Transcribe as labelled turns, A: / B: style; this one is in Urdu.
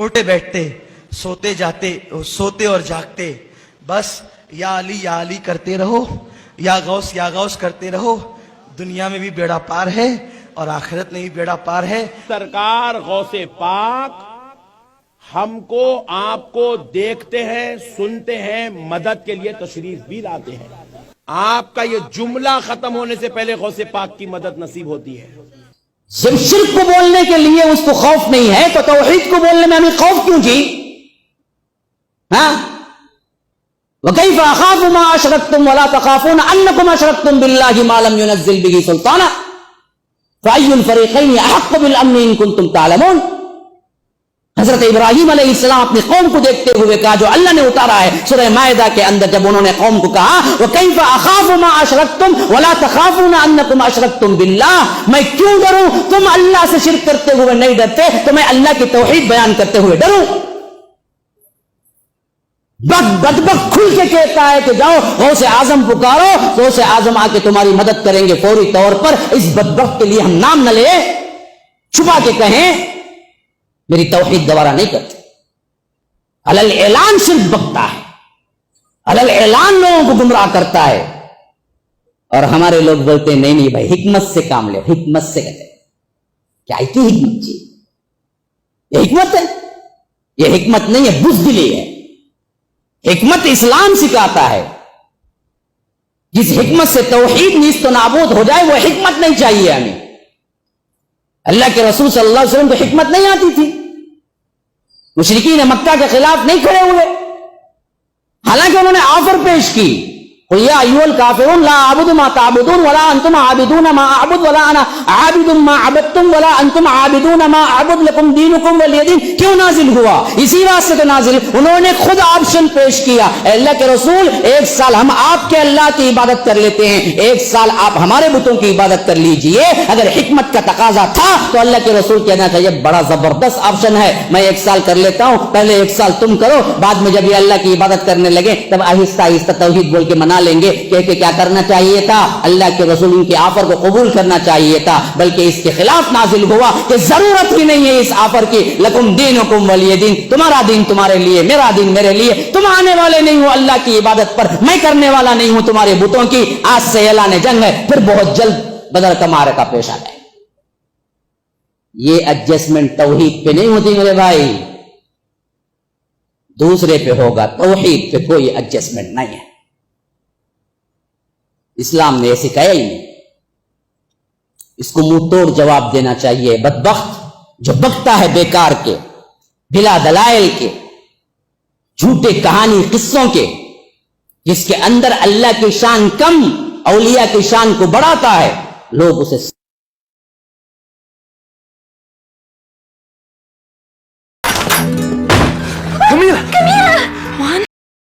A: اٹھتے بیٹھتے سوتے جاتے سوتے اور جاگتے بس یا علی کرتے رہو، یا غوث کرتے رہو. دنیا میں بھی بیڑا پار ہے اور آخرت میں بھی بیڑا پار ہے.
B: سرکار غوث پاک ہم کو آپ کو دیکھتے ہیں، سنتے ہیں، مدد کے لیے تشریف بھی لاتے ہیں. آپ کا یہ جملہ ختم ہونے سے پہلے غوث پاک کی مدد نصیب ہوتی ہے.
C: جب شرک کو بولنے کے لیے اس کو خوف نہیں ہے تو توحید کو بولنے میں ہمیں خوف کیوں جی؟ ہاں وَكَيْفَ أَخَافُ مَا أَشْرَكْتُمْ وَلَا تَخَافُونَ أَنَّكُمْ أَشْرَكْتُمْ بِاللَّهِ مَا لَمْ يُنَزِّلْ بِهِ سُلْطَانًا فَأَيُّ الْفَرِيقَيْنِ أَحَقُّ بِالْأَمْنِ إِن كُنتُمْ تَعْلَمُونَ. حضرت ابراہیم علیہ السلام اپنی قوم کو دیکھتے ہوئے کہا جو اللہ نے اتارا ہے سورہ مائدہ کے اندر، جب انہوں نے قوم کو کہا وَكَيْفَ أَخَافُ مَا أَشْرَكْتُمْ وَلَا تَخَافُونَ أَنَّكُمْ أَشْرَكْتُمْ بِاللَّهِ، میں کیوں ڈروں؟ تم اللہ سے شرک کرتے ہوئے نہیں ڈرتے تو میں اللہ کی توحید بیان کرتے ہوئے ڈروں؟ بدبخت کھل کے کہتا ہے کہ جاؤ غوث اعظم پکارو، غوث اعظم آ کے تمہاری مدد کریں گے فوری طور پر. اس بدبخت کے لیے ہم نام نہ لیں، چھپا کے کہیں میری توحید گوارا نہیں کرتی. علل اعلان شرک بکتا ہے، علل اعلان لوگوں کو گمراہ کرتا ہے. اور ہمارے لوگ بولتے ہیں نہیں بھائی حکمت سے کام لے، حکمت سے کہتے کیا کی حکمت جی؟ یہ حکمت ہے؟ یہ حکمت نہیں ہے، بزدلی ہے. حکمت اسلام سکھاتا ہے. جس حکمت سے توحید نیست و نابود ہو جائے وہ حکمت نہیں چاہیے ہمیں. اللہ کے رسول صلی اللہ علیہ وسلم کو حکمت نہیں آتی تھی، مشرکین مکہ کے خلاف نہیں کھڑے ہوئے، حالانکہ انہوں نے آفر پیش کی قُلْ يَا أَيُّهَا الْكَافِرُونَ لَا أَعْبُدُ مَا تَعْبُدُونَ وَلَا أَنْتُمْ عَابِدُونَ مَا أَعْبُدُ وَلَا أَنَا عَابِدٌ مَا عَبَدتُّمْ وَلَا أَنْتُمْ عَابِدُونَ مَا أَعْبُدُ لَكُمْ دِينُكُمْ وَلِيَ دِينِ. کیوں نازل ہوا؟ اسی واسطے تو نازل. انہوں نے خود آپشن پیش کیا، اے اللہ کے رسول ایک سال ہم آپ کے اللہ کی عبادت کر لیتے ہیں، ایک سال آپ ہمارے بتوں کی عبادت کر لیجئے. اگر حکمت کا تقاضا تھا تو اللہ کے رسول کہنا چاہیے بڑا زبردست آپشن ہے، میں ایک سال کر لیتا ہوں، پہلے ایک سال تم کرو، بعد میں جب یہ اللہ کی عبادت کرنے لگے تب آہستہ آہستہ توحید بول کے منا لیں گے. کہ کیا کرنا چاہیے تھا؟ اللہ کے رسول ان کی آفر کو قبول کرنا چاہیے تھا، بلکہ اس کے خلاف نازل ہوا کہ ضرورت ہی نہیں ہے اس آفر کی. لکم دینکم ولی دین، تمہارا دین تمہارے لیے، میرا دین میرے لیے. تم آنے والے نہیں ہو اللہ کی عبادت پر، میں کرنے والا نہیں ہوں تمہارے بتوں کی. آج سے اعلان جنگ ہے، پھر بہت جلد بدر کا معرکہ پیش آ جائے. یہ ایڈجسٹمنٹ توحید پہ نہیں ہوتی میرے بھائی، دوسرے پہ ہوگا. توحید پہ کوئی ایڈجسٹمنٹ نہیں ہے. اسلام نے ایسے کہا ہی نہیں. اس کو منہ توڑ جواب دینا چاہیے. بدبخت جو بکتا ہے بیکار کے، بلا دلائل کے، جھوٹے کہانی قصوں کے، جس کے اندر اللہ کی شان کم اولیاء کی شان کو بڑھاتا ہے، لوگ اسے